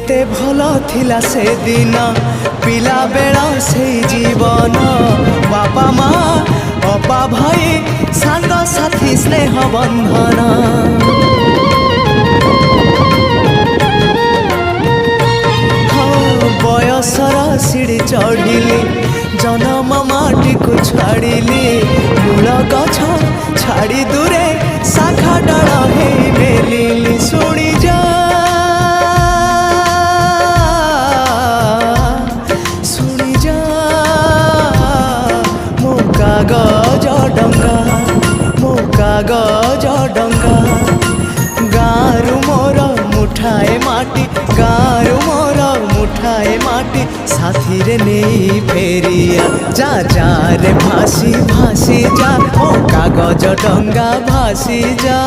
केते भलो थिला से दिन पिला बेला से जीवन बापा माँ अपा भाई सांग साथी स्नेह बंधन बयसर सीढ़ी चढ़िली जन्म माटी को छाड़िली मूल गछ छाड़ी दूरे शाखा डाल हे मेलिली शुणी जा शुणी जा मो कागज डंगा गारु मोर मुठाए माटी गारु मोर मुठाए माटी साथी रे नहीं फेरिया जा जा रे भासी भासी जा ओ कागज डंगा भासी जा।